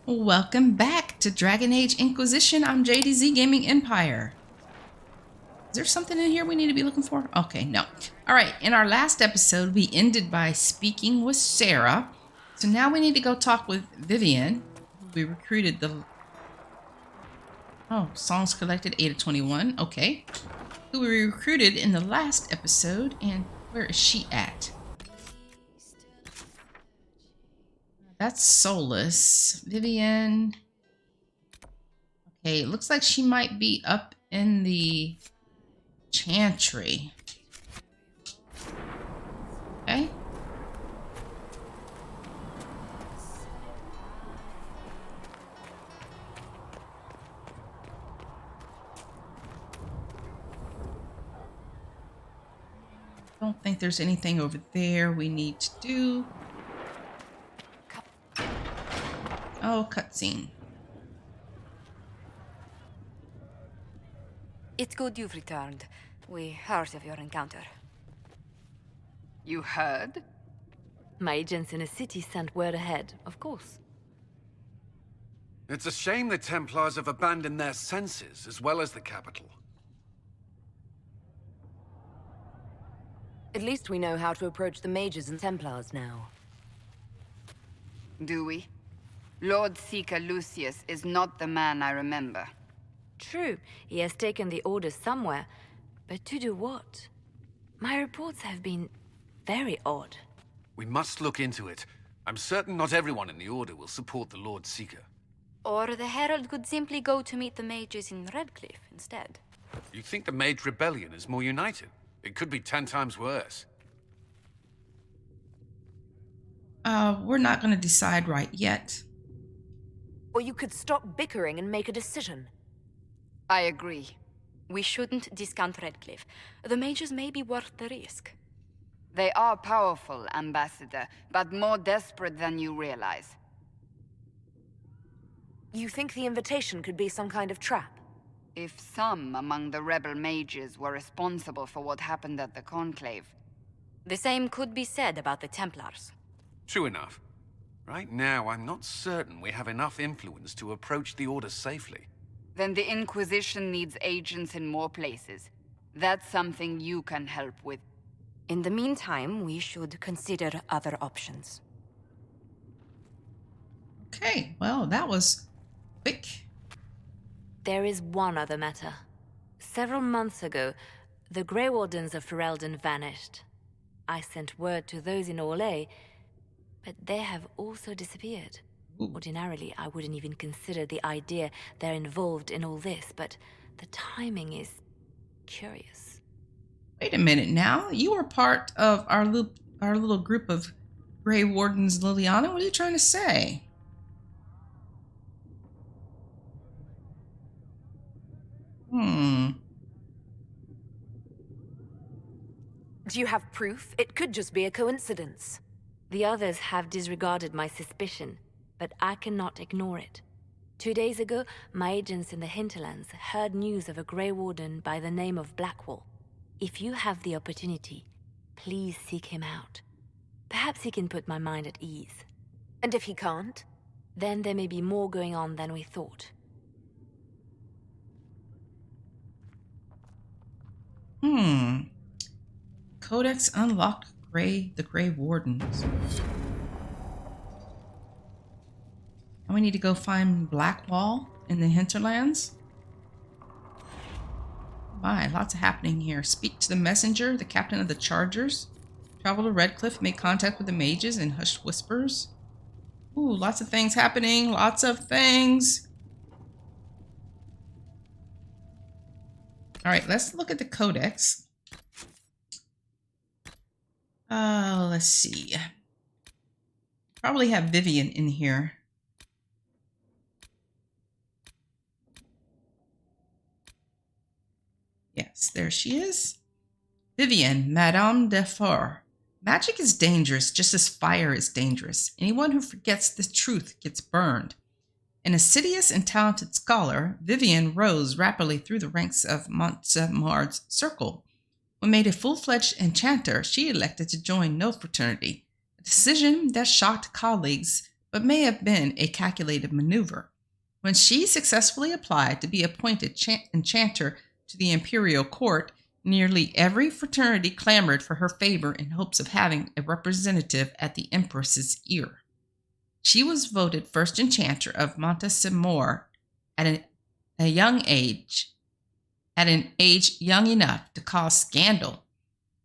Welcome back to Dragon Age Inquisition. I'm JDZ Gaming Empire. Is there something in here we need to be looking for? Okay, no. All right, in our last episode, we ended by speaking with Sarah. So now we need to go talk with Vivienne. We recruited the... Oh, songs collected 8 of 21. Okay. Who we recruited in the last episode, and where is she at? That's Solus. Vivienne. Okay, it looks like she might be up in the Chantry. Okay. Don't think there's anything over there we need to do. Oh, cutscene. It's good you've returned. We heard of your encounter. You heard? My agents in the city sent word ahead, of course. It's a shame the Templars have abandoned their senses, as well as the capital. At least we know how to approach the mages and Templars now. Do we? Lord Seeker Lucius is not the man I remember. True, he has taken the orders somewhere, but to do what? My reports have been very odd. We must look into it. I'm certain not everyone in the Order will support the Lord Seeker. Or the Herald could simply go to meet the mages in Redcliffe instead. You think the Mage Rebellion is more united? It could be 10 times worse. We're not going to decide right yet. Or you could stop bickering and make a decision. I agree. We shouldn't discount Redcliffe. The mages may be worth the risk. They are powerful, Ambassador, but more desperate than you realize. You think the invitation could be some kind of trap? If some among the rebel mages were responsible for what happened at the Conclave. The same could be said about the Templars. True enough. Right now, I'm not certain we have enough influence to approach the Order safely. Then the Inquisition needs agents in more places. That's something you can help with. In the meantime, we should consider other options. Okay, well, that was quick. There is one other matter. Several months ago, the Grey Wardens of Ferelden vanished. I sent word to those in Orlais, but they have also disappeared. Ooh. Ordinarily, I wouldn't even consider the idea they're involved in all this, but the timing is curious. Wait a minute now. You were part of our little group of Grey Wardens, Liliana. What are you trying to say? Do you have proof? It could just be a coincidence. The others have disregarded my suspicion, but I cannot ignore it. 2 days ago, my agents in the Hinterlands heard news of a Grey Warden by the name of Blackwall. If you have the opportunity, please seek him out. Perhaps he can put my mind at ease. And if he can't? Then there may be more going on than we thought. Codex unlocked the Grey Wardens. And we need to go find Blackwall in the Hinterlands. My, lots of happening here. Speak to the messenger, the captain of the Chargers. Travel to Redcliffe, make contact with the mages in hushed whispers. Ooh, lots of things happening. Lots of things. All right, let's look at the Codex. Let's see. Probably have Vivienne in here. Yes, there she is. Vivienne, Madame de Fort. Magic is dangerous, just as fire is dangerous. Anyone who forgets the truth gets burned. An assiduous and talented scholar, Vivienne rose rapidly through the ranks of Montsemard's circle. When made a full-fledged enchanter, she elected to join no fraternity, a decision that shocked colleagues but may have been a calculated maneuver. When she successfully applied to be appointed enchanter to the imperial court, nearly every fraternity clamored for her favor in hopes of having a representative at the empress's ear. She was voted first enchanter of Montesimor at an age young enough to cause scandal.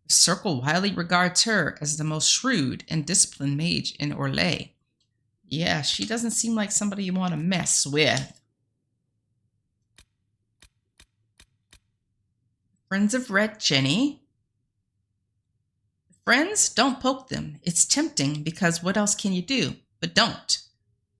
The circle widely regards her as the most shrewd and disciplined mage in Orlais. Yeah, she doesn't seem like somebody you want to mess with. Friends of Red Jenny. Friends, don't poke them. It's tempting because what else can you do? But don't.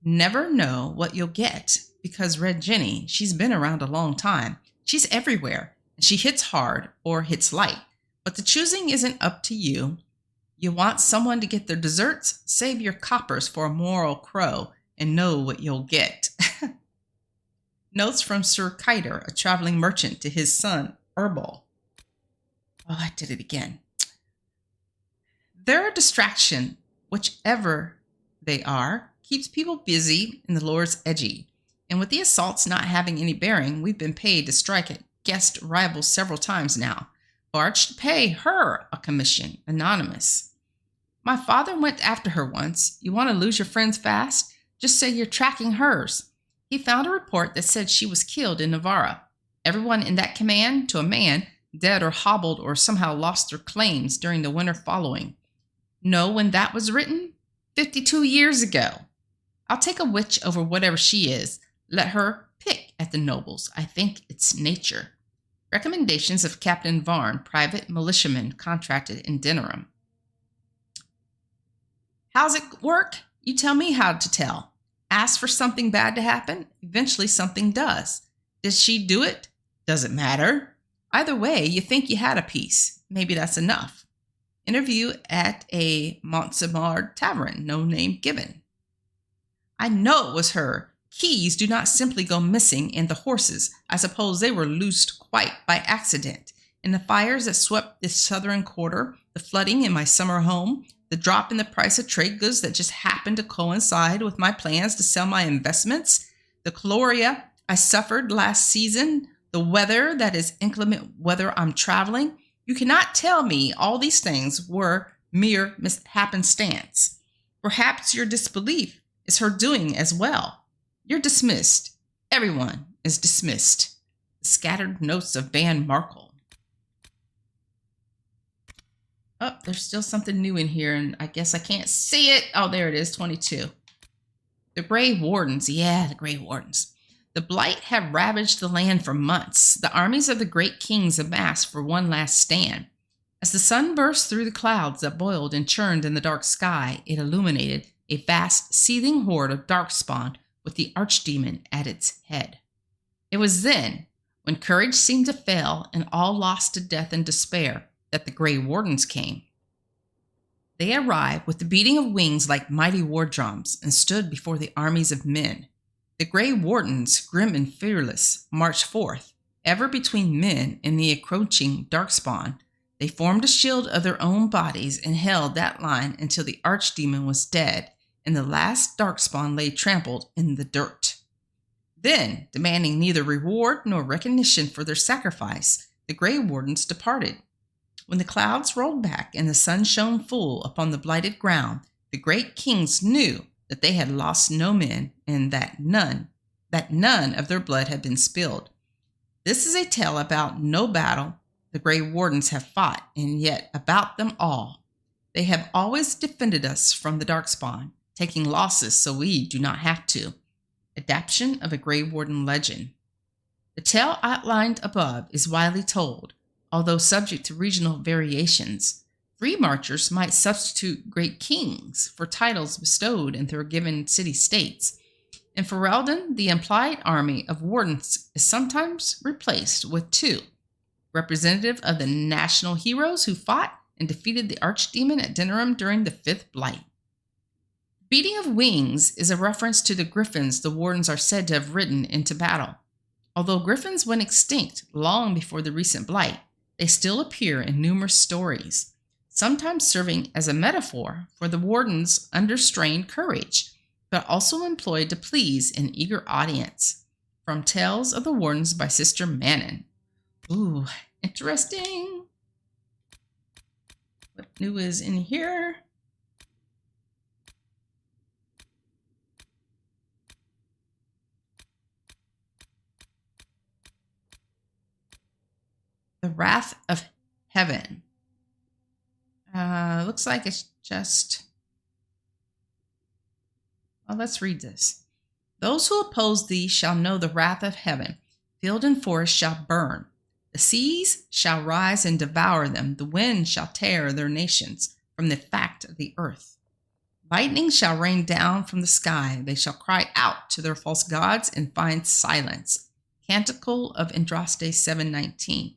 Never know what you'll get because Red Jenny, she's been around a long time. She's everywhere, and she hits hard or hits light. But the choosing isn't up to you. You want someone to get their desserts? Save your coppers for a moral crow and know what you'll get. Notes from Sir Kiter, a traveling merchant, to his son, Herbal. Oh, I did it again. They're a distraction, whichever they are, keeps people busy and the Lord's edgy. And with the assaults not having any bearing, we've been paid to strike at guest rivals several times now. Barge to pay her a commission, anonymous. My father went after her once. You want to lose your friends fast? Just say you're tracking hers. He found a report that said she was killed in Navarra. Everyone in that command, to a man, dead or hobbled or somehow lost their claims during the winter following. Know when that was written? 52 years ago. I'll take a witch over whatever she is. Let her pick at the nobles. I think it's nature. Recommendations of Captain Varn, private militiaman contracted in Denneram. How's it work? You tell me how to tell. Ask for something bad to happen. Eventually something does. Did she do it? Doesn't matter. Either way, you think you had a piece. Maybe that's enough. Interview at a Montsemard tavern, no name given. I know it was her. Keys do not simply go missing, and the horses, I suppose they were loosed quite by accident. In the fires that swept this southern quarter, the flooding in my summer home, the drop in the price of trade goods that just happened to coincide with my plans to sell my investments, the chloria I suffered last season, the weather that is inclement whether I'm traveling. You cannot tell me all these things were mere happenstance. Perhaps your disbelief is her doing as well. You're dismissed. Everyone is dismissed. The scattered notes of Ban Markle. Oh, there's still something new in here, and I guess I can't see it. Oh, there it is, 22. The Grey Wardens. Yeah, the Grey Wardens. The Blight have ravaged the land for months. The armies of the great kings amassed for one last stand. As the sun burst through the clouds that boiled and churned in the dark sky, it illuminated a vast, seething horde of darkspawn with the archdemon at its head. It was then, when courage seemed to fail and all lost to death and despair, that the Grey Wardens came. They arrived with the beating of wings like mighty war drums and stood before the armies of men. The Grey Wardens, grim and fearless, marched forth, ever between men and the encroaching darkspawn. They formed a shield of their own bodies and held that line until the archdemon was dead and the last darkspawn lay trampled in the dirt. Then, demanding neither reward nor recognition for their sacrifice, the Grey Wardens departed. When the clouds rolled back and the sun shone full upon the blighted ground, the great kings knew that they had lost no men and that none of their blood had been spilled. This is a tale about no battle the Grey Wardens have fought, and yet about them all. They have always defended us from the darkspawn, taking losses so we do not have to. Adaptation of a Grey Warden legend. The tale outlined above is widely told, although subject to regional variations. Free marchers might substitute great kings for titles bestowed in their given city-states. In Ferelden, the implied army of wardens is sometimes replaced with two, representative of the national heroes who fought and defeated the archdemon at Denneram during the Fifth Blight. Beating of wings is a reference to the griffins the wardens are said to have ridden into battle. Although griffins went extinct long before the recent blight, they still appear in numerous stories, sometimes serving as a metaphor for the warden's understrained courage, but also employed to please an eager audience. From Tales of the Wardens by Sister Manon. Ooh, interesting. What new is in here? The Wrath of Heaven. Looks like it's just... Well, let's read this. Those who oppose thee shall know the wrath of heaven. Field and forest shall burn. The seas shall rise and devour them. The wind shall tear their nations from the fact of the earth. Lightning shall rain down from the sky. They shall cry out to their false gods and find silence. Canticle of Andraste 7:19.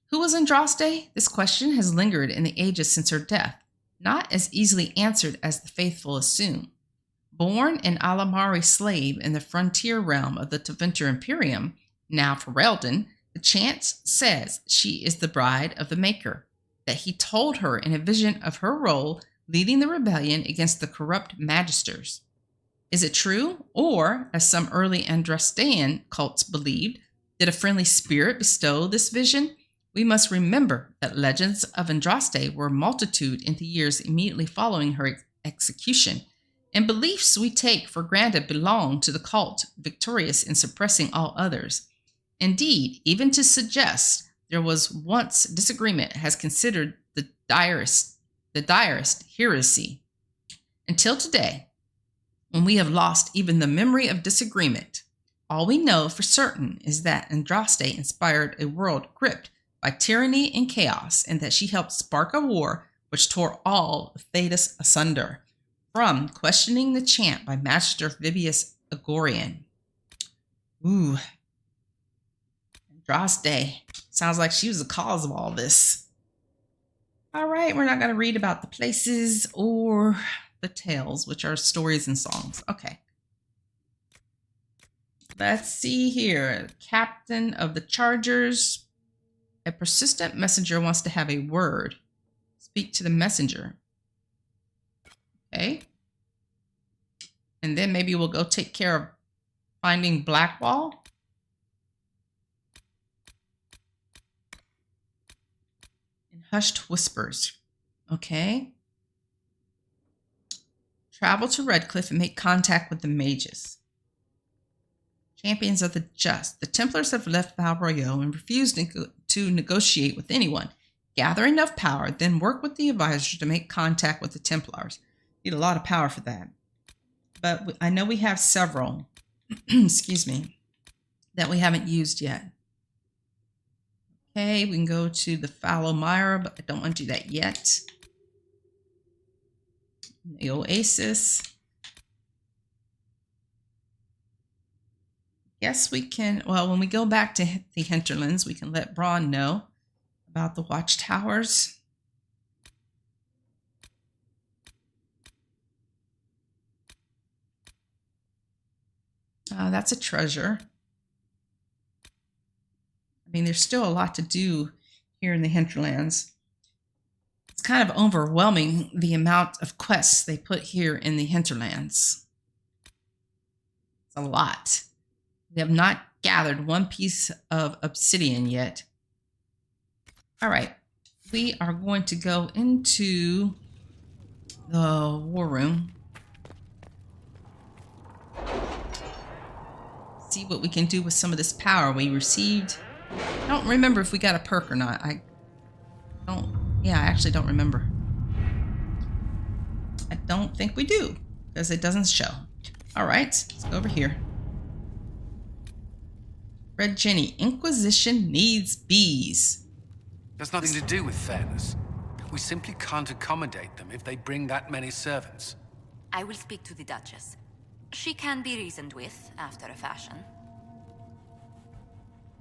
Who was Andraste? This question has lingered in the ages since her death, not as easily answered as the faithful assume. Born an Alamari slave in the frontier realm of the Tevinter Imperium, now Ferelden, the chant says she is the bride of the Maker, that he told her in a vision of her role leading the rebellion against the corrupt magisters. Is it true? Or, as some early Andrastean cults believed, did a friendly spirit bestow this vision? We must remember that legends of Andraste were a multitude in the years immediately following her execution, and beliefs we take for granted belong to the cult, victorious in suppressing all others. Indeed, even to suggest there was once disagreement has considered the direst heresy. Until today, when we have lost even the memory of disagreement, all we know for certain is that Andraste inspired a world gripped by tyranny and chaos, and that she helped spark a war which tore all of Thedas asunder. From Questioning the Chant by Master Vivius Agorian. Ooh. Andraste. Sounds like she was the cause of all this. All right, we're not going to read about the places or the tales, which are stories and songs. Okay. Let's see here. Captain of the Chargers. A persistent messenger wants to have a word. Speak to the messenger. Okay. And then maybe we'll go take care of finding Blackwall. And Hushed Whispers. Okay. Travel to Redcliffe and make contact with the mages. Champions of the just. The Templars have left Val Royeaux and refused to negotiate with anyone. Gather enough power, then work with the advisors to make contact with the Templars. Need a lot of power for that. But I know we have several, excuse me, that we haven't used yet. Okay, we can go to the Fallow Mire, but I don't want to do that yet. The Oasis. Yes, we can. Well, when we go back to the Hinterlands, we can let Braun know about the watchtowers. That's a treasure. I mean, there's still a lot to do here in the Hinterlands. It's kind of overwhelming the amount of quests they put here in the Hinterlands. It's a lot. We have not gathered one piece of obsidian yet. All right, we are going to go into the war room. See what we can do with some of this power we received. I don't remember if we got a perk or not. I actually don't remember. I don't think we do, because it doesn't show. All right, let's go over here. Red Jenny, Inquisition needs bees. There's nothing to do with fairness. We simply can't accommodate them if they bring that many servants. I will speak to the Duchess. She can be reasoned with, after a fashion.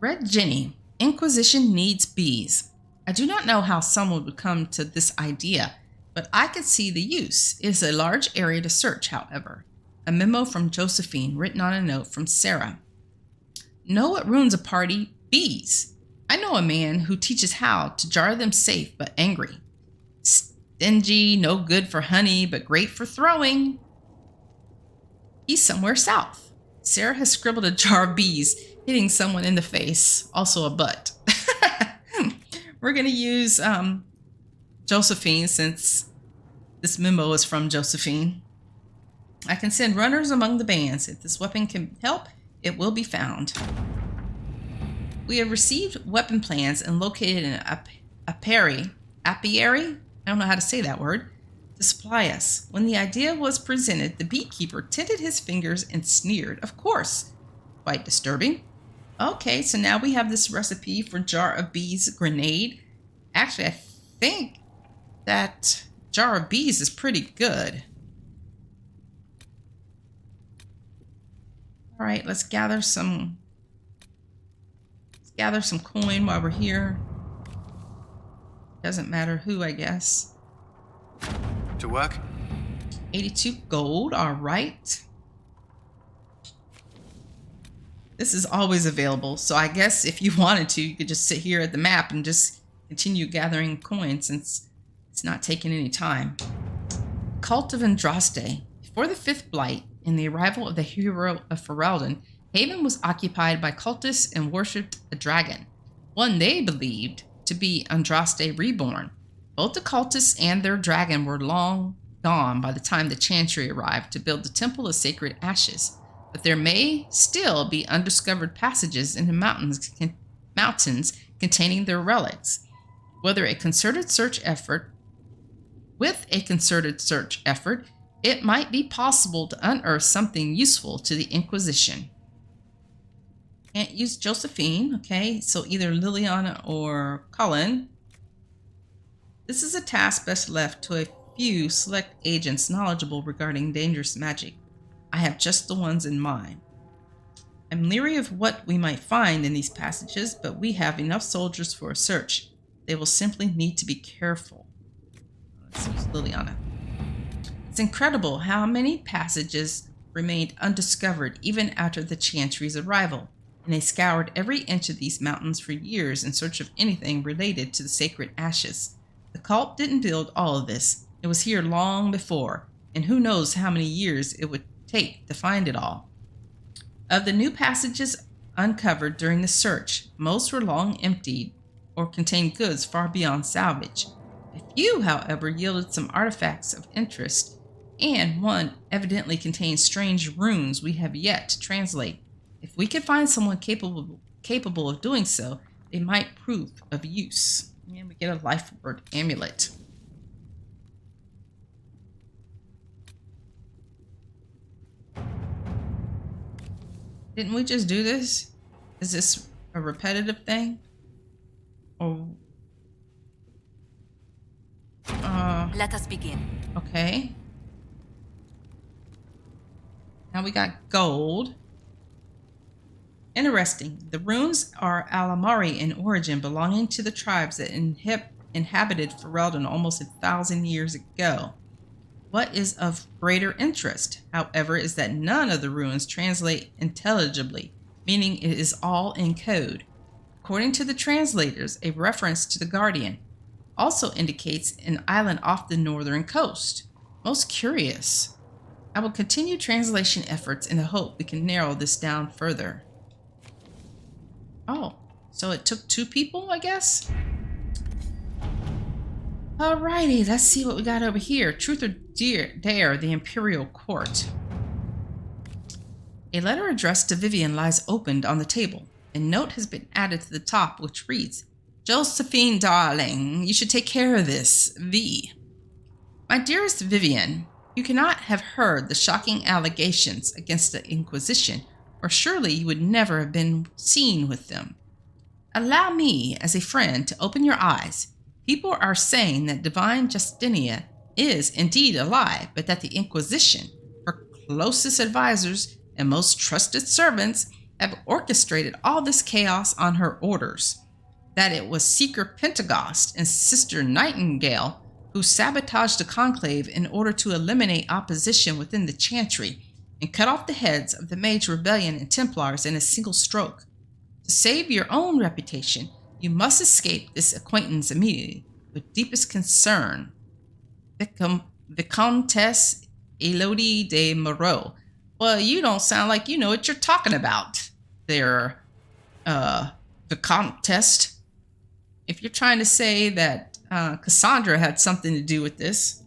Red Jenny, Inquisition needs bees. I do not know how someone would come to this idea, but I could see the use. It is a large area to search, however. A memo from Josephine written on a note from Sarah. Know what ruins a party? Bees. I know a man who teaches how to jar them safe but angry. Stingy, no good for honey, but great for throwing. He's somewhere south. Sarah has scribbled a jar of bees, hitting someone in the face, also a butt. We're going to use Josephine since this memo is from Josephine. I can send runners among the bands. If this weapon can help, it will be found. We have received weapon plans and located an apiary, I don't know how to say that word, to supply us. When the idea was presented, the beekeeper tinted his fingers and sneered. Of course. Quite disturbing. Okay, so now we have this recipe for jar of bees grenade. Actually, I think that jar of bees is pretty good. All right, let's gather some coin while we're here. Doesn't matter who, I guess. To work? 82 gold, all right. This is always available, so I guess if you wanted to, you could just sit here at the map and just continue gathering coins since it's not taking any time. Cult of Andraste. Before the Fifth Blight and the arrival of the hero of Ferelden, Haven was occupied by cultists and worshipped a dragon, one they believed to be Andraste reborn. Both the cultists and their dragon were long gone by the time the Chantry arrived to build the Temple of Sacred Ashes, but there may still be undiscovered passages in the mountains containing their relics. With a concerted search effort, it might be possible to unearth something useful to the Inquisition. Can't use Josephine, okay, so either Liliana or Cullen. This is a task best left to a few select agents knowledgeable regarding dangerous magic. I have just the ones in mind. I'm leery of what we might find in these passages, but we have enough soldiers for a search. They will simply need to be careful. Let's use Liliana. It's incredible how many passages remained undiscovered even after the Chantry's arrival, and they scoured every inch of these mountains for years in search of anything related to the sacred ashes. The cult didn't build all of this. It was here long before, and who knows how many years it would take to find it all. Of the new passages uncovered during the search, most were long emptied or contained goods far beyond salvage. A few, however, yielded some artifacts of interest, and one evidently contained strange runes we have yet to translate. If we could find someone capable of doing so, they might prove of use. And we get a life word amulet. Didn't we just do this? Is this a repetitive thing? Or let us begin. Okay. Now we got gold. Interesting. The runes are Alamari in origin, belonging to the tribes that inhabited Ferelden almost 1,000 years ago. What is of greater interest, however, is that none of the runes translate intelligibly, meaning it is all in code. According to the translators, a reference to the Guardian also indicates an island off the northern coast. Most curious. I will continue translation efforts in the hope we can narrow this down further. Oh, so it took 2 people, I guess? Alrighty, let's see what we got over here. Truth or Dare, the Imperial Court. A letter addressed to Vivienne lies opened on the table. A note has been added to the top, which reads, Josephine, darling, you should take care of this. V. My dearest Vivienne, you cannot have heard the shocking allegations against the Inquisition, or surely you would never have been seen with them. Allow me, as a friend, to open your eyes. People are saying that Divine Justinia is indeed alive, but that the Inquisition, her closest advisors and most trusted servants, have orchestrated all this chaos on her orders. That it was Seeker Pentecost and Sister Nightingale who sabotaged the conclave in order to eliminate opposition within the Chantry and cut off the heads of the Mage Rebellion and Templars in a single stroke. To save your own reputation, you must escape this acquaintance immediately, with deepest concern. Vicomtesse Elodie de Moreau, Well, you don't sound like you know what you're talking about there, the contest. If you're trying to say that Cassandra had something to do with this,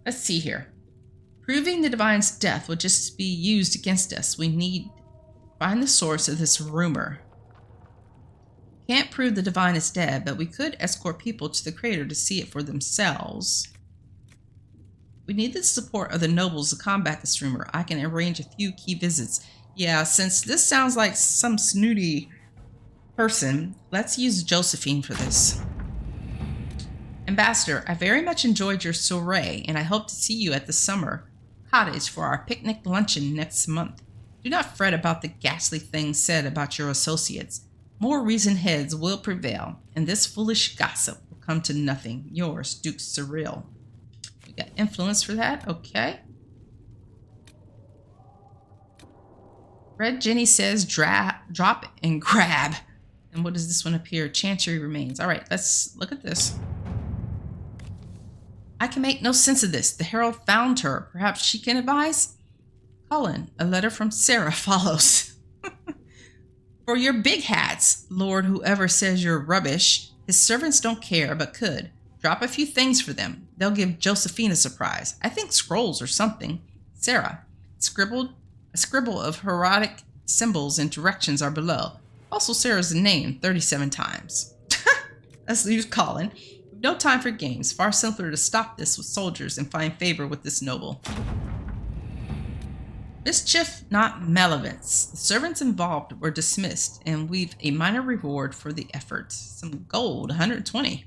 let's see here. Proving the Divine's death will just be used against us. We need to find the source of this rumor. Can't prove the Divine is dead, but we could escort people to the crater to see it for themselves. We need the support of the nobles to combat this rumor. I can arrange a few key visits. Yeah, since this sounds like some snooty person, let's use Josephine for this. Ambassador, I very much enjoyed your soiree, and I hope to see you at the summer cottage for our picnic luncheon next month. Do not fret about the ghastly things said about your associates. More reasoned heads will prevail, and this foolish gossip will come to nothing. Yours, Duke Cyril. We got influence for that. Okay. Red Jenny says drop and grab. And what does this one appear? Chancery remains. All right, let's look at this. I can make no sense of this. The herald found her. Perhaps she can advise? Cullen, a letter from Sarah follows. For your big hats, Lord, whoever says you're rubbish, his servants don't care, but could. Drop a few things for them. They'll give Josephine a surprise. I think scrolls or something. Sarah, a scribble of heraldic symbols and directions are below. Also Sarah's name 37 times. Let's use Colin. No time for games. Far simpler to stop this with soldiers and find favor with this noble. Mischief, not malevolence. The servants involved were dismissed, and we've a minor reward for the effort. Some gold, 120.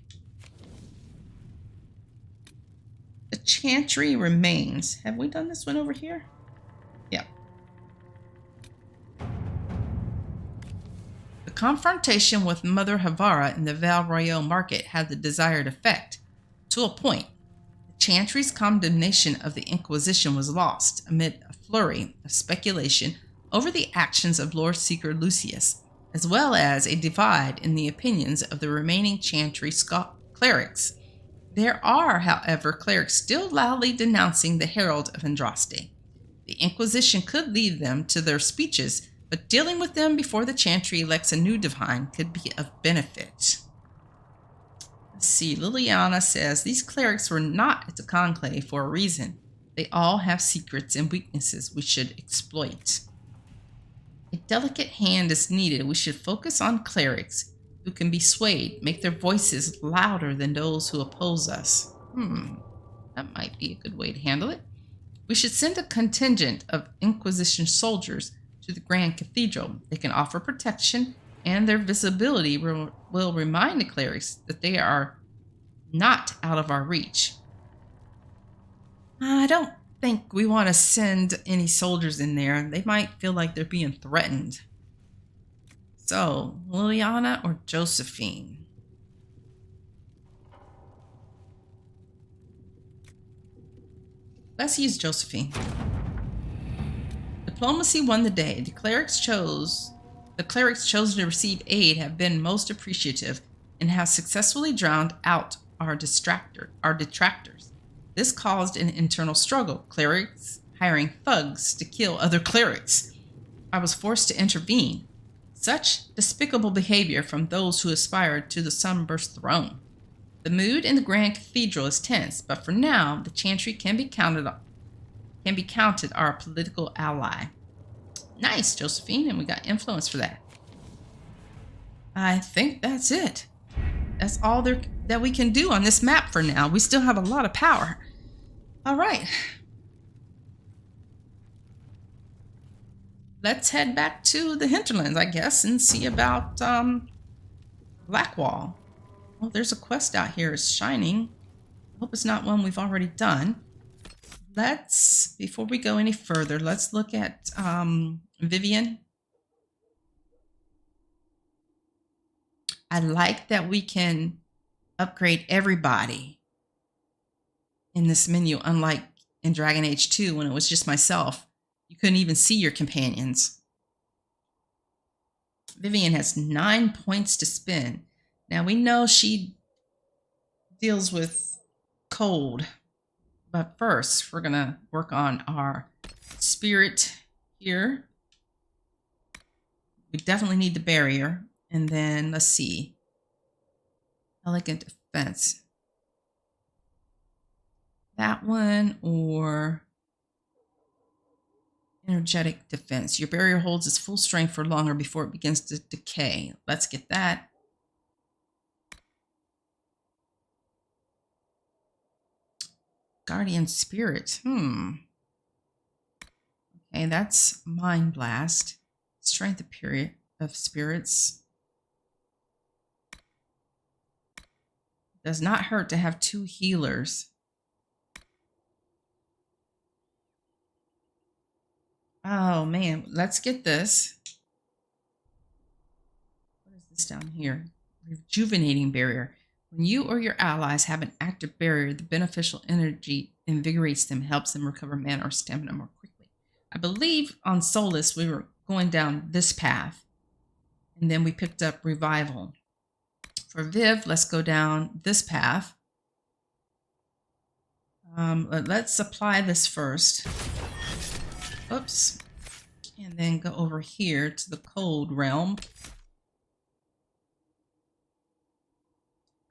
The chantry remains. Have we done this one over here? Yeah. The confrontation with Mother Havara in the Val Royale market had the desired effect. To a point, the chantry's condemnation of the Inquisition was lost amid a flurry of speculation over the actions of Lord Seeker Lucius, as well as a divide in the opinions of the remaining chantry clerics. There are, however, clerics still loudly denouncing the Herald of Andraste. The Inquisition could lead them to their speeches, but dealing with them before the chantry elects a new divine could be of benefit. Let's see, Liliana says, these clerics were not at the conclave for a reason. They all have secrets and weaknesses we should exploit. A delicate hand is needed. We should focus on clerics who can be swayed, make their voices louder than those who oppose us. That might be a good way to handle it. We should send a contingent of Inquisition soldiers to the Grand Cathedral. They can offer protection, and their visibility will remind the clerics that they are not out of our reach. I don't think we want to send any soldiers in there. They might feel like they're being threatened. So, Liliana or Josephine? Let's use Josephine. Diplomacy won the day. The clerics chosen to receive aid have been most appreciative and have successfully drowned out our detractors. This caused an internal struggle, clerics hiring thugs to kill other clerics. I was forced to intervene. Such despicable behavior from those who aspired to the Sunburst throne. The mood in the Grand Cathedral is tense, but for now, the chantry can be counted our political ally. Nice, Josephine, and we got influence for that. I think that's it. That's all that we can do on this map for now. We still have a lot of power. All right. Let's head back to the Hinterlands, I guess, and see about Blackwall. Oh, there's a quest out here. It's shining. I hope it's not one we've already done. Before we go any further, let's look at Vivienne. I like that we can upgrade everybody in this menu, unlike in Dragon Age 2 when it was just myself. You couldn't even see your companions. Vivienne has 9 points to spend. Now we know she deals with cold, but first we're gonna work on our spirit here. We definitely need the barrier. And then let's see. Elegant defense. That one or energetic defense. Your barrier holds its full strength for longer before it begins to decay. Let's get that. Guardian Spirit. Okay, that's Mind Blast. Strength of Spirits. Does not hurt to have 2 healers. Oh man, let's get this. What is this down here? Rejuvenating Barrier. When you or your allies have an active barrier, the beneficial energy invigorates them, helps them recover mana or stamina more quickly. I believe on Solus we were going down this path, and then we picked up Revival. For Viv, let's go down this path. Let's apply this first. Oops. And then go over here to the cold realm.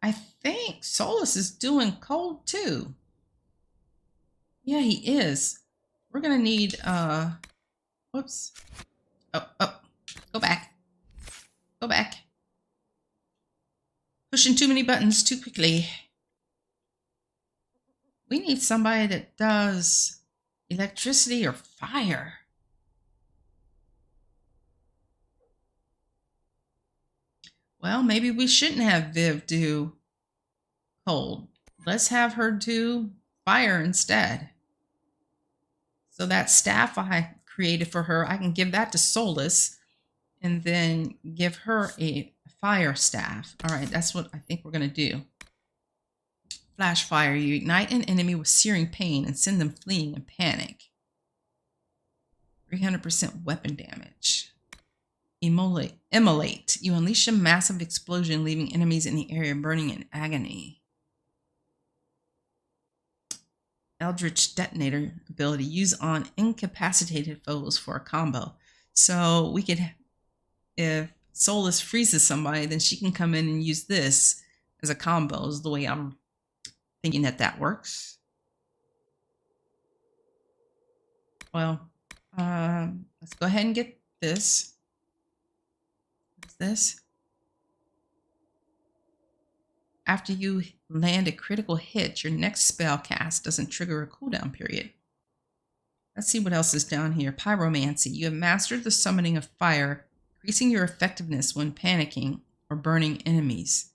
I think Solus is doing cold too. Yeah, he is. We're gonna need whoops. Oh, go back. Go back. Pushing too many buttons too quickly. We need somebody that does electricity or fire. Well, maybe we shouldn't have Viv do cold. Let's have her do fire instead. So that staff I created for her, I can give that to Solus and then give her a fire staff. All right, that's what I think we're going to do. Flash fire. You ignite an enemy with searing pain and send them fleeing in panic. 300% weapon damage. Immolate. You unleash a massive explosion, leaving enemies in the area burning in agony. Eldritch Detonator ability. Use on incapacitated foes for a combo. So we could, if Solus freezes somebody, then she can come in and use this as a combo, is the way I'm thinking that works. Well, let's go ahead and get this. What's this? After you land a critical hit, your next spell cast doesn't trigger a cooldown period. Let's see what else is down here. Pyromancy. You have mastered the summoning of fire, increasing your effectiveness when panicking or burning enemies.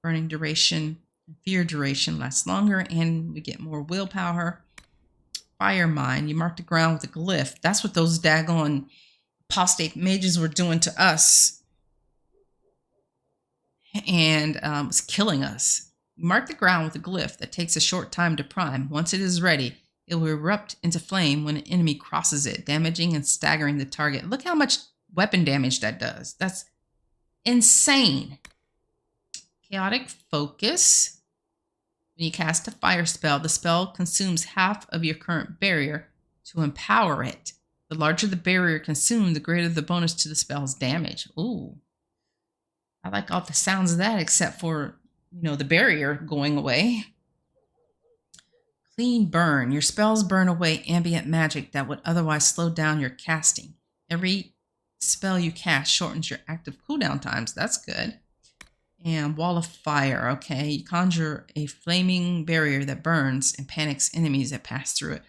Burning duration and fear duration lasts longer, and we get more willpower. Fire Mine. You mark the ground with a glyph. That's what those daggone apostate mages were doing to us. And was killing us. Mark the ground with a glyph that takes a short time to prime. Once it is ready, it will erupt into flame when an enemy crosses it, damaging and staggering the target. Look how much weapon damage that does. That's insane. Chaotic Focus. When you cast a fire spell, the spell consumes half of your current barrier to empower it. The larger the barrier consumed, the greater the bonus to the spell's damage. Ooh. I like all the sounds of that, except for, the barrier going away. Clean Burn. Your spells burn away ambient magic that would otherwise slow down your casting. Every spell you cast shortens your active cooldown times. That's good. And Wall of Fire. Okay, you conjure a flaming barrier that burns and panics enemies that pass through it.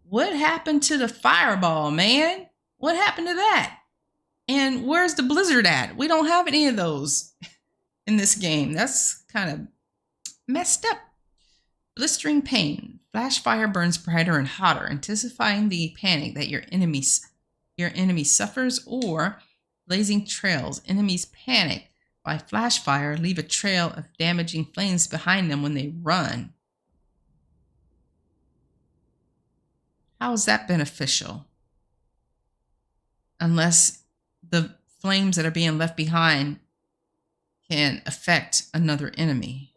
What happened to the fireball, man? What happened to that? And where's the blizzard at? We don't have any of those in this game. That's kind of messed up. Blistering Pain. Flash fire burns brighter and hotter, intensifying the panic that your enemy suffers. Or Blazing Trails. Enemies panic by flash fire, leave a trail of damaging flames behind them when they run. How is that beneficial? Unless the flames that are being left behind can affect another enemy.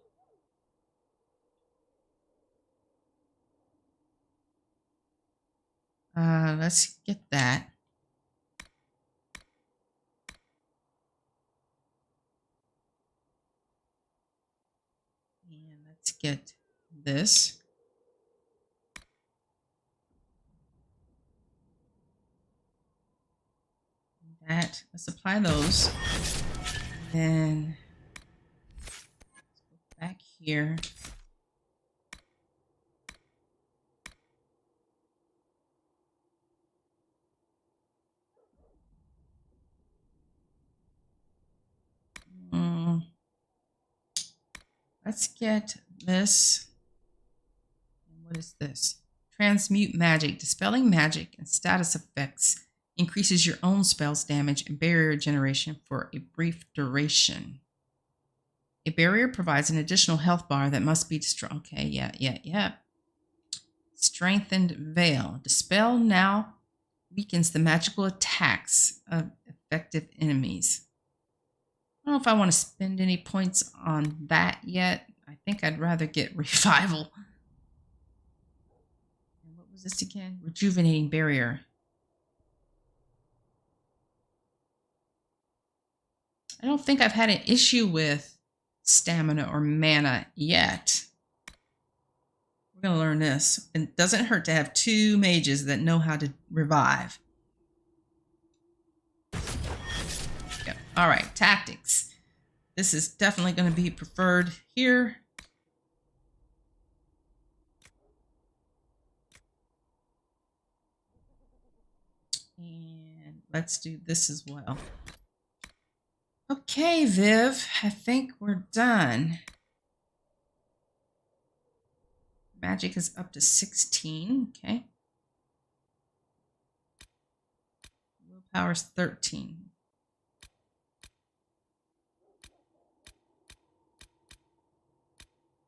Let's get that. get this. That. Let's apply those. And then let's go back here. Let's get this. And what is this? Transmute magic. Dispelling magic and status effects increases your own spell's damage and barrier generation for a brief duration. A barrier provides an additional health bar that must be destroyed. Okay, yeah. Strengthened Veil. Dispel now weakens the magical attacks of effective enemies. I don't know if I want to spend any points on that yet. I think I'd rather get Revival. And what was this again? Rejuvenating Barrier. I don't think I've had an issue with stamina or mana yet. We're going to learn this. It doesn't hurt to have 2 mages that know how to revive. Yep. All right, tactics. This is definitely going to be preferred here. And let's do this as well. Okay, Viv, I think we're done. Magic is up to 16, okay. Willpower's 13.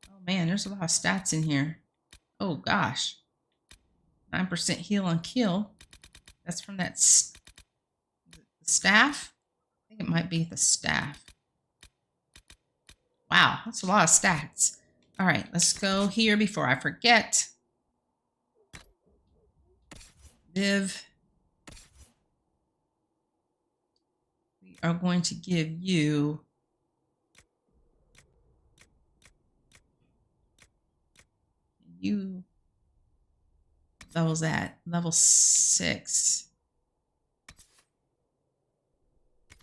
Oh man, there's a lot of stats in here. Oh gosh. 9% heal on kill. That's from that staff? I think it might be the staff. Wow, that's a lot of stats. All right, let's go here before I forget. Viv. We are going to give you level's at level 6.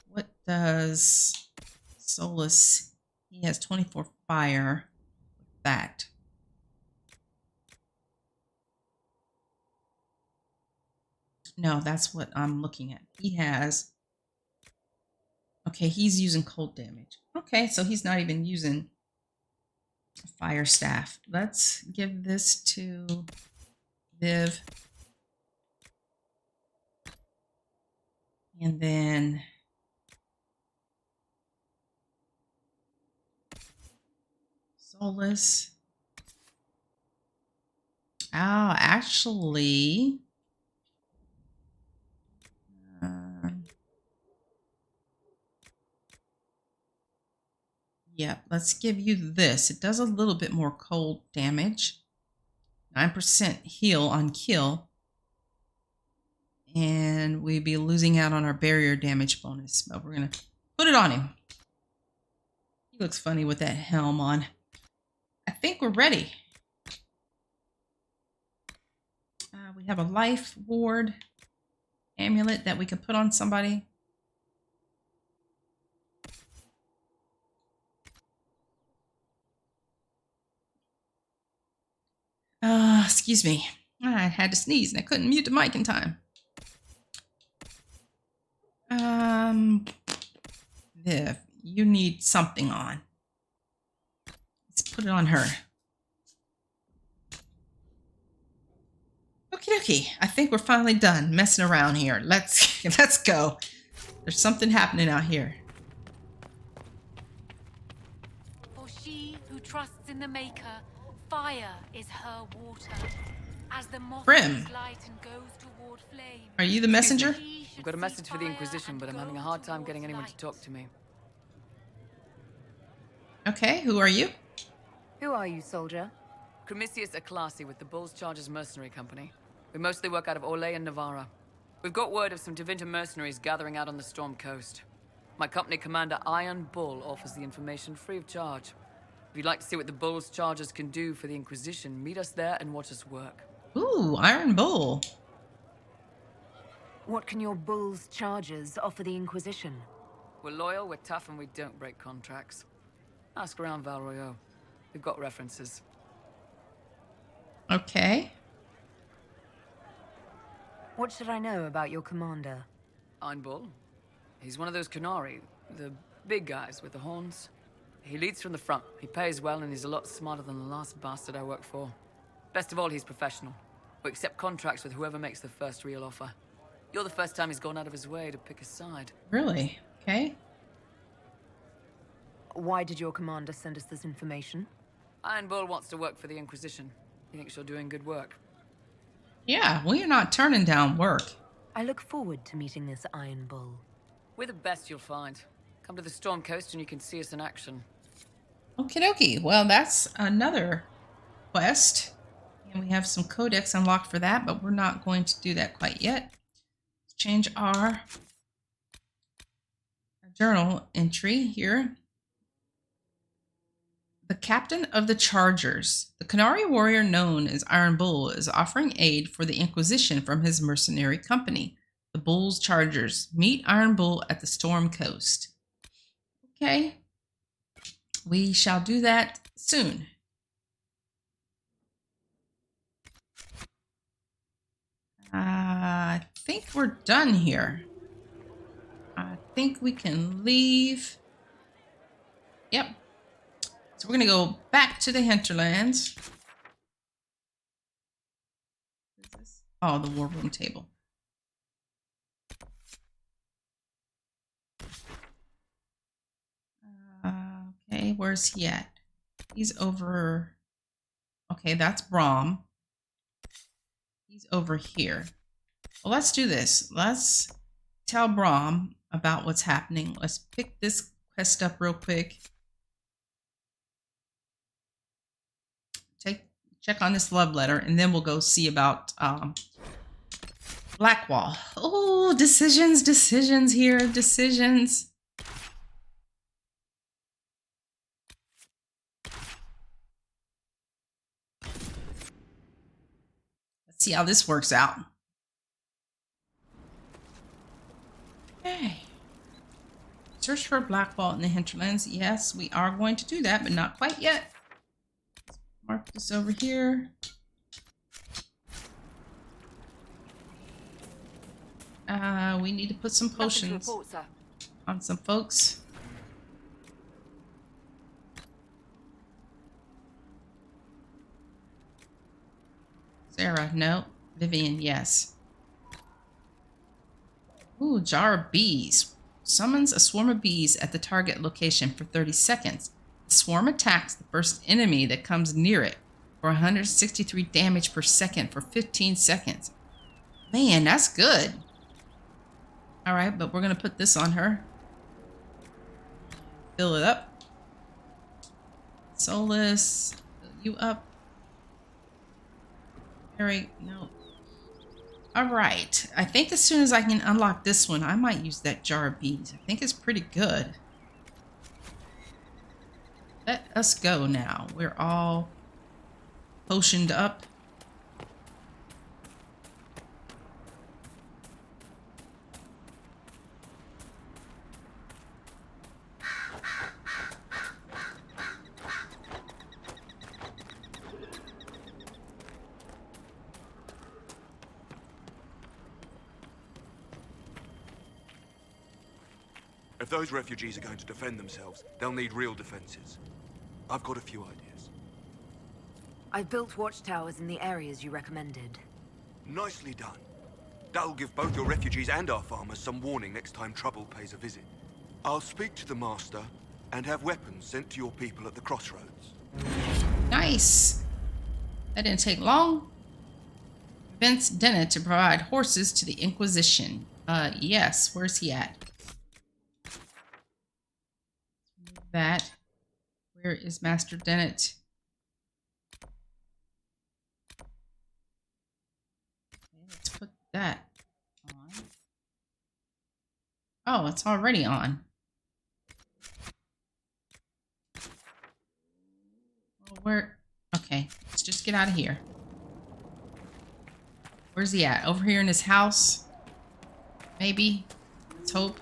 What does Solus? He has 24 fire. That. No, that's what I'm looking at. He has. Okay, he's using cold damage. Okay, so he's not even using a fire staff. Let's give this to Viv. And then Solus. Oh, actually, yeah, let's give you this. It does a little bit more cold damage. 9% heal on kill. And we'd be losing out on our barrier damage bonus. But we're going to put it on him. He looks funny with that helm on. I think we're ready. We have a life ward amulet that we can put on somebody. Excuse me. I had to sneeze and I couldn't mute the mic in time. Viv, you need something on. Let's put it on her. Okie dokie. I think we're finally done messing around here. Let's go. There's something happening out here. For she who trusts in the Maker, fire is her water. As the moth Brim, light and goes toward flame. are you the messenger? I've got a message for the Inquisition, but I'm having a hard time getting anyone to talk to me. Okay, who are you? Who are you, soldier? Cremisius Aclasi with the Bulls Chargers Mercenary Company. We mostly work out of Orlais and Navarra. We've got word of some Tevinter mercenaries gathering out on the Storm Coast. My company commander, Iron Bull, offers the information free of charge. If you'd like to see what the Bull's Chargers can do for the Inquisition, meet us there and watch us work. Ooh, Iron Bull. What can your Bull's Chargers offer the Inquisition? We're loyal, we're tough, and we don't break contracts. Ask around Val Royeaux. We've got references. Okay. What should I know about your commander? Iron Bull. He's one of those Canari, the big guys with the horns. He leads from the front. He pays well, and he's a lot smarter than the last bastard I worked for. Best of all, he's professional. We accept contracts with whoever makes the first real offer. You're the first time he's gone out of his way to pick a side. Really? Okay. Why did your commander send us this information? Iron Bull wants to work for the Inquisition. He thinks you're doing good work. Yeah, we are not turning down work. I look forward to meeting this Iron Bull. We're the best you'll find. Come to the Storm Coast and you can see us in action. Okie dokie. Well, that's another quest. And we have some codex unlocked for that, but we're not going to do that quite yet. Let's change our journal entry here. The captain of the Chargers, the Canari warrior known as Iron Bull, is offering aid for the Inquisition from his mercenary company, the Bull's Chargers. Meet Iron Bull at the Storm Coast. Okay. We shall do that soon. I think we're done here. I think we can leave. Yep. So we're going to go back to the Hinterlands. What is this? Oh, the war room table. Okay, where's he at? He's over. Okay, that's Brahm. He's over here. Well, let's do this. Let's tell Brahm about what's happening. Let's pick this quest up real quick. Check on this love letter, and then we'll go see about Blackwall. Oh, decisions here. Decisions. Let's see how this works out. Okay. Search for Blackwall in the Hinterlands. Yes, we are going to do that, but not quite yet. Mark this over here. We need to put some potions on some folks. Sarah, no. Vivienne, yes. Ooh, jar of bees. Summons a swarm of bees at the target location for 30 seconds. The swarm attacks the first enemy that comes near it for 163 damage per second for 15 seconds. Man, that's good. All right, but we're going to put this on her. Fill it up. Solus, fill you up. Mary, no. All right. I think as soon as I can unlock this one, I might use that jar of bees. I think it's pretty good. Let us go now. We're all potioned up. If those refugees are going to defend themselves, they'll need real defenses. I've got a few ideas. I've built watchtowers in the areas you recommended. Nicely done. That'll give both your refugees and our farmers some warning next time trouble pays a visit. I'll speak to the Master and have weapons sent to your people at the crossroads. Nice. That didn't take long. Convince Dennet to provide horses to the Inquisition. Yes. Where's he at? That. Where is Master Dennet? Okay, let's put that on. Oh, it's already on. Where? Okay, let's just get out of here. Where's he at? Over here in his house? Maybe? Let's hope.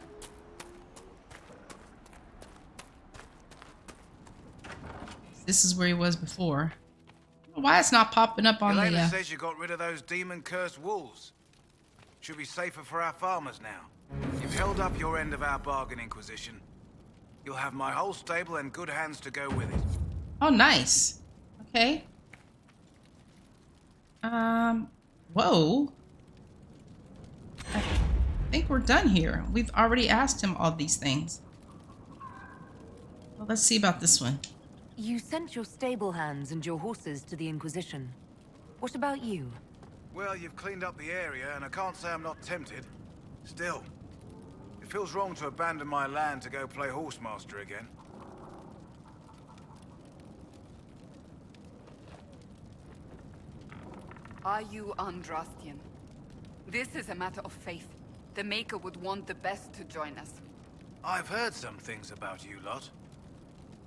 This is where he was before. Why it's not popping up on Elena the... says you got rid of those demon-cursed wolves. Should be safer for our farmers now. You've held up your end of our bargain, Inquisition. You'll have my whole stable and good hands to go with it. Oh, nice. Okay. Whoa. I think we're done here. We've already asked him all these things. Well, let's see about this one. You sent your stable hands and your horses to the Inquisition. What about you? Well, you've cleaned up the area, and I can't say I'm not tempted. Still, it feels wrong to abandon my land to go play horsemaster again. Are you Andrastian? This is a matter of faith. The Maker would want the best to join us. I've heard some things about you lot.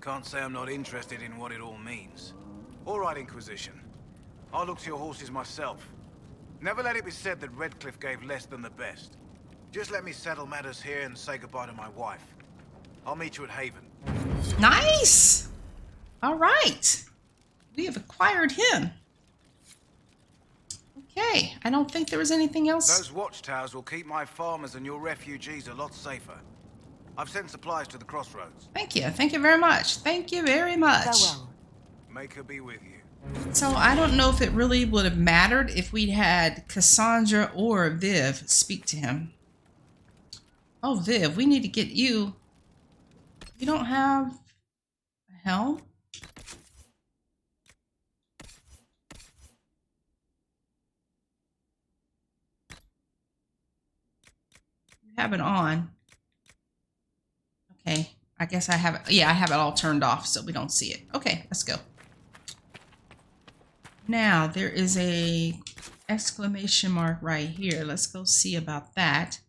Can't say I'm not interested in what it all means. All right, Inquisition. I'll look to your horses myself. Never let it be said that Redcliffe gave less than the best. Just let me settle matters here and say goodbye to my wife. I'll meet you at Haven. Nice. All right. We have acquired him. Okay. I don't think there was anything else. Those watchtowers will keep my farmers and your refugees a lot safer. I've sent supplies to the crossroads. Thank you. Thank you very much. Thank you very much. Farewell. Maker be with you. So I don't know if it really would have mattered if we'd had Cassandra or Viv speak to him. Oh, Viv, we need to get you. You don't have a helm? You have it on. Okay, I guess I have it. Yeah, I have it all turned off so we don't see it. Okay, let's go. Now, there is a exclamation mark right here. Let's go see about that.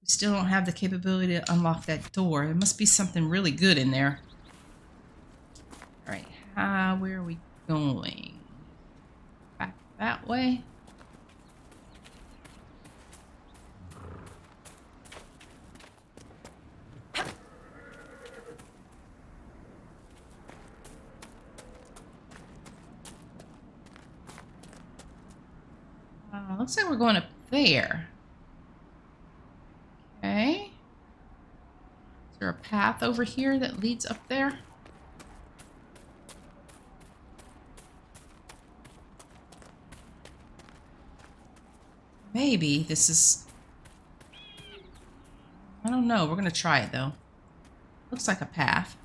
We still don't have the capability to unlock that door. There must be something really good in there. All right, where are we going? Back that way? Looks like we're going up there. Okay. Is there a path over here that leads up there? Maybe this is... I don't know. We're going to try it, though. Looks like a path.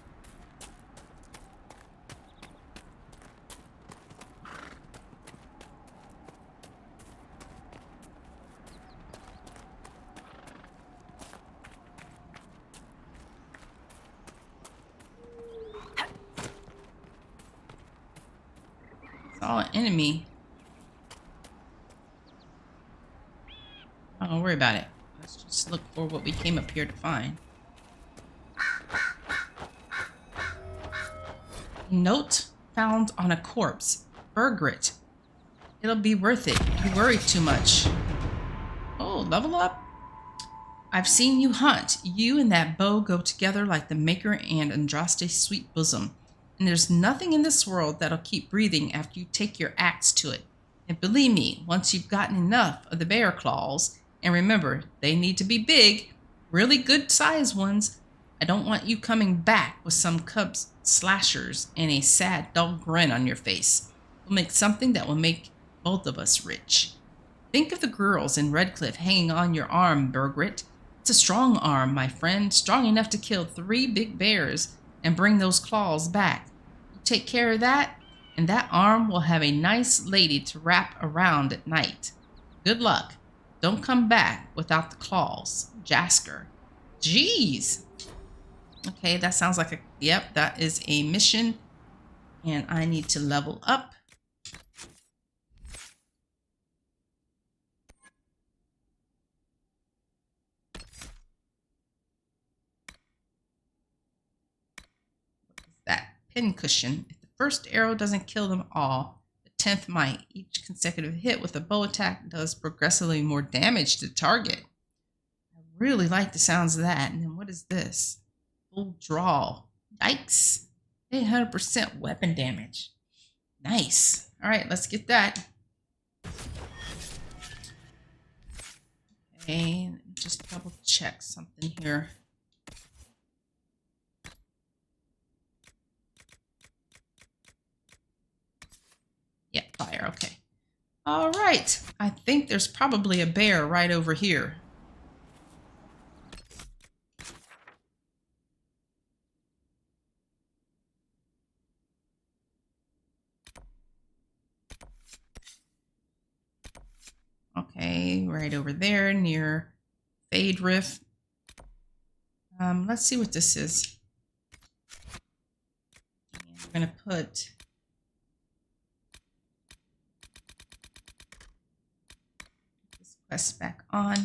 Saw an enemy. Oh, don't worry about it. Let's just look for what we came up here to find. Note found on a corpse. Burgrit. It'll be worth it. You worry too much. Oh, level up. I've seen you hunt. You and that bow go together like the Maker and Andraste's sweet bosom. And there's nothing in this world that'll keep breathing after you take your axe to it. And believe me, once you've gotten enough of the bear claws, and remember, they need to be big, really good sized ones, I don't want you coming back with some cub slashers and a sad dull grin on your face. We'll make something that will make both of us rich. Think of the girls in Redcliffe hanging on your arm, Burgrit. It's a strong arm, my friend, strong enough to kill 3 big bears and bring those claws back. You take care of that, and that arm will have a nice lady to wrap around at night. Good luck. Don't come back without the claws. Jasker. Jeez. Okay, that sounds like a... Yep, that is a mission. And I need to level up. That pin cushion. If the First arrow doesn't kill them all. The 10th might. Each consecutive hit with a bow attack does progressively more damage to the target. I really like the sounds of that. And then what is this? Full draw. Yikes. 800% weapon damage. Nice. All right, let's get that. Okay, let me just double check something here. Yeah, fire, okay. All right, I think there's probably a bear right over here. Okay, right over there near Fade Rift. Let's see what this is. And we're gonna put this quest back on.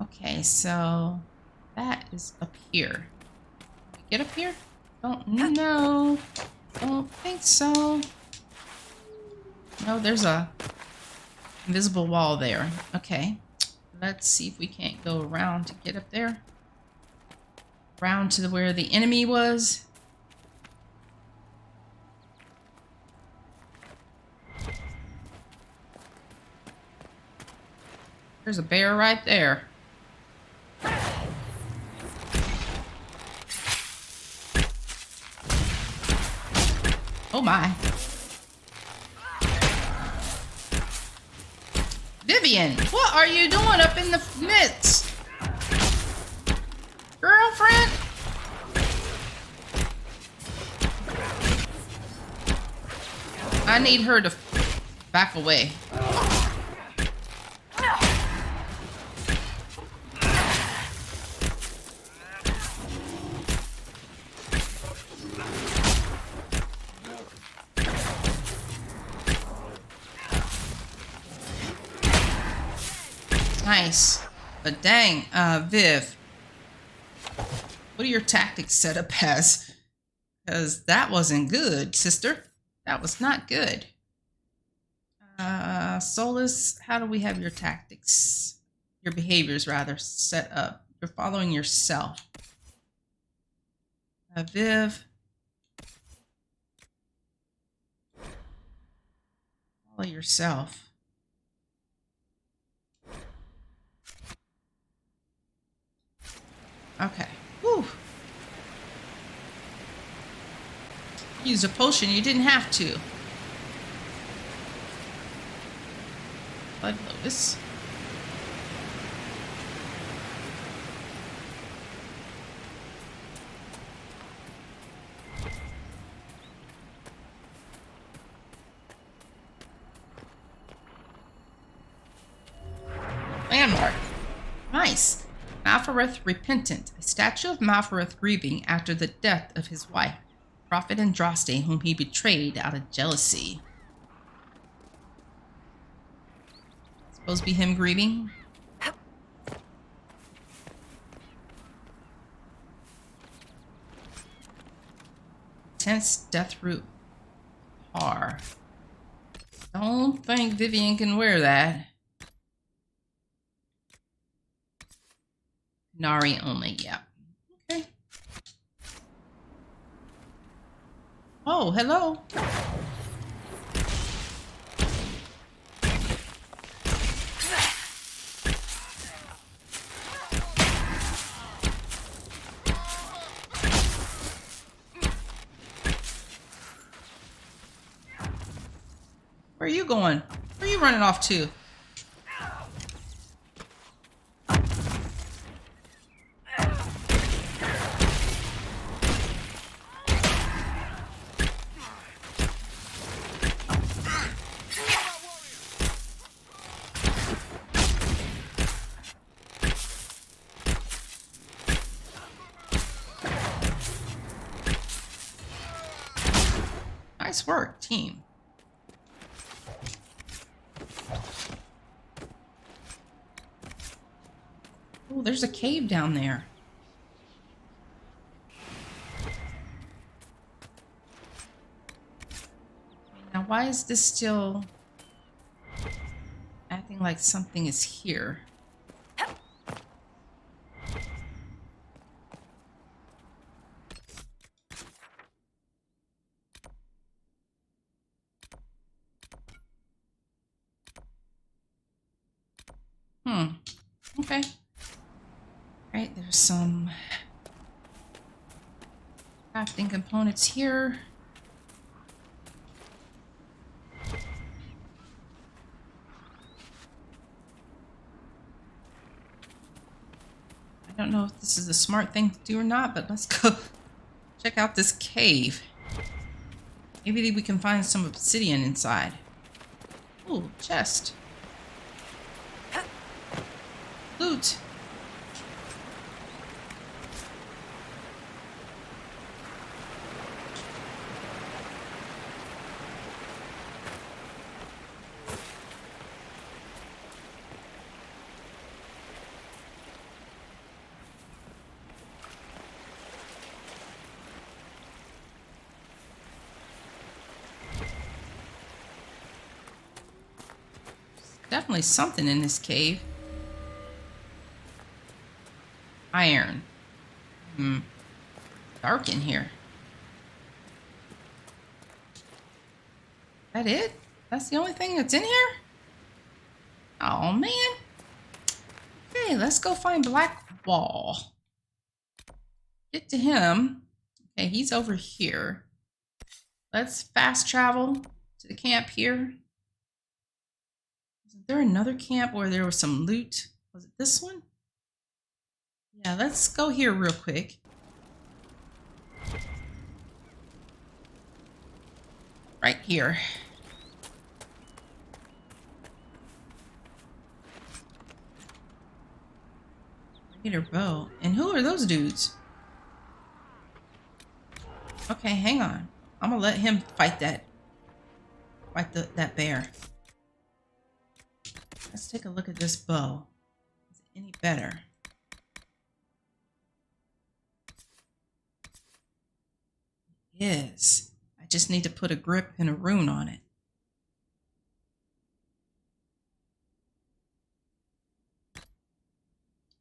Okay, so that is up here. Can we get up here? Don't know. Don't think so. No, there's a invisible wall there. Okay. Let's see if we can't go around to get up there. Around to where the enemy was. There's a bear right there. Oh my. Vivienne, what are you doing up in the midst? Girlfriend? I need her to back away. Nice. But dang, Viv, what are your tactics set up as? Because that wasn't good, sister. That was not good. Solus, how do we have your tactics, your behaviors rather, set up? You're following yourself. Viv. Follow yourself. Okay. Whew. Use a potion. You didn't have to. Blood Lotus. Landmark. Nice. Malfareth Repentant, a statue of Malfareth grieving after the death of his wife, Prophet Andraste, whom he betrayed out of jealousy. Supposed to be him grieving? Tense Death Root Har. Don't think Vivienne can wear that. Nari only, yeah. Okay. Oh, hello. Where are you going? Where are you running off to? Nice work, team. Oh, there's a cave down there. Now, why is this still acting like something is here? Okay. Right, there's some crafting components here. I don't know if this is a smart thing to do or not, but let's go check out this cave. Maybe we can find some obsidian inside. Ooh, chest. Loot. Definitely something in this cave. Iron. Dark in here. That it? That's the only thing that's in here? Oh man. Okay, let's go find Blackwall. Get to him. Okay, he's over here. Let's fast travel to the camp here. Is there another camp where there was some loot? Was it this one? Yeah, let's go here real quick. Right here. Raider bow. And who are those dudes? Okay, hang on. I'm gonna let him fight that. Fight that bear. Let's take a look at this bow. Is it any better? It is. I just need to put a grip and a rune on it.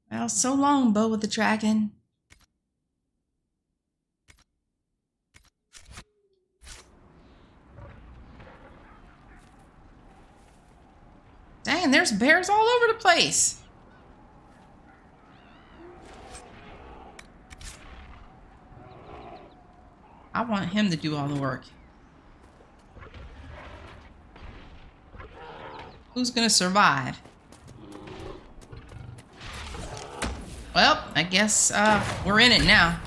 Well, so long, bow with the dragon. Dang, there's bears all over the place. I want him to do all the work. Who's gonna survive? Well, I guess we're in it now.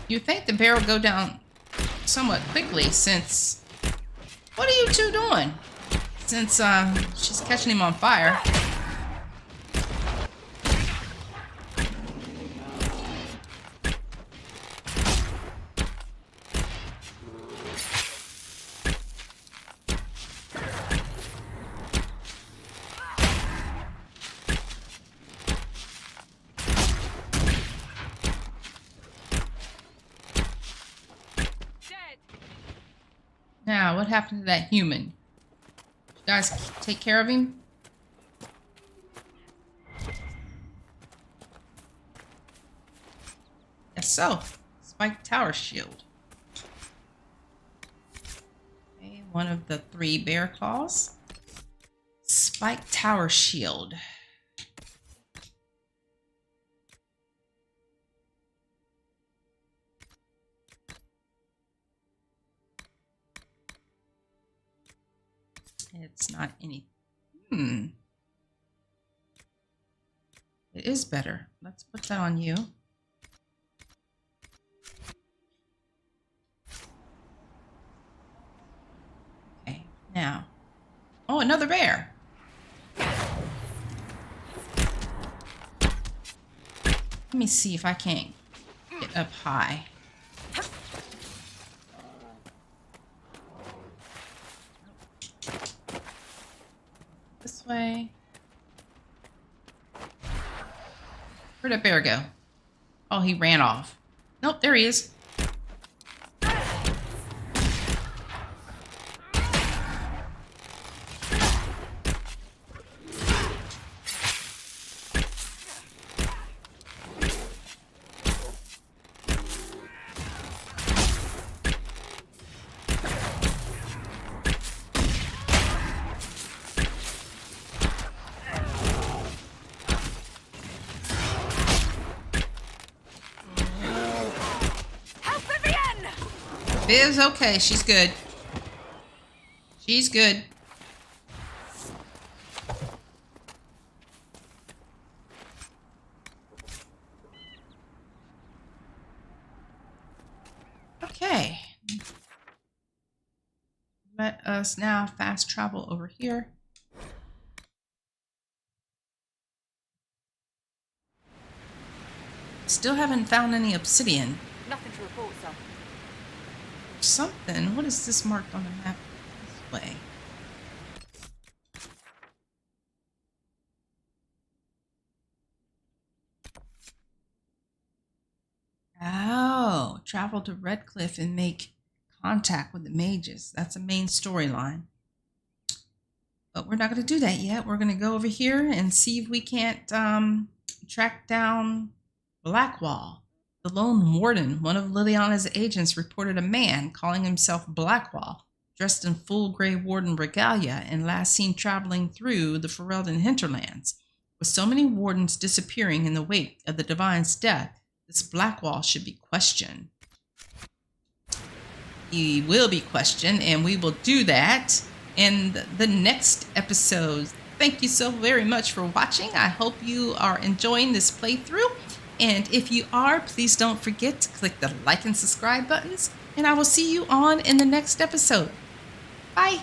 You'd think the bear would go down somewhat quickly since... What are you two doing? Since she's catching him on fire. Now, what happened to that human? You guys take care of him? Yes, so. Spike tower shield. Okay, one of the 3 bear claws. Spike tower shield. It's not any... It is better. Let's put that on you. Okay, now. Oh, another bear. Let me see if I can't get up high. This way. Where'd that bear go? Oh, he ran off. Nope, there he is. Viv's okay. She's good. She's good. Okay. Let us now fast travel over here. Still haven't found any obsidian. Nothing to report, sir. Something. What is this marked on the map this way? Oh, travel to Redcliffe and make contact with the mages. That's a main storyline. But we're not going to do that yet. We're going to go over here and see if we can't track down Blackwall. The lone warden, one of Liliana's agents, reported a man calling himself Blackwall, dressed in full Grey Warden regalia and last seen traveling through the Ferelden hinterlands. With so many wardens disappearing in the wake of the Divine's death, this Blackwall should be questioned. He will be questioned, and we will do that in the next episode. Thank you so very much for watching. I hope you are enjoying this playthrough. And if you are, please don't forget to click the like and subscribe buttons. And I will see you on in the next episode. Bye.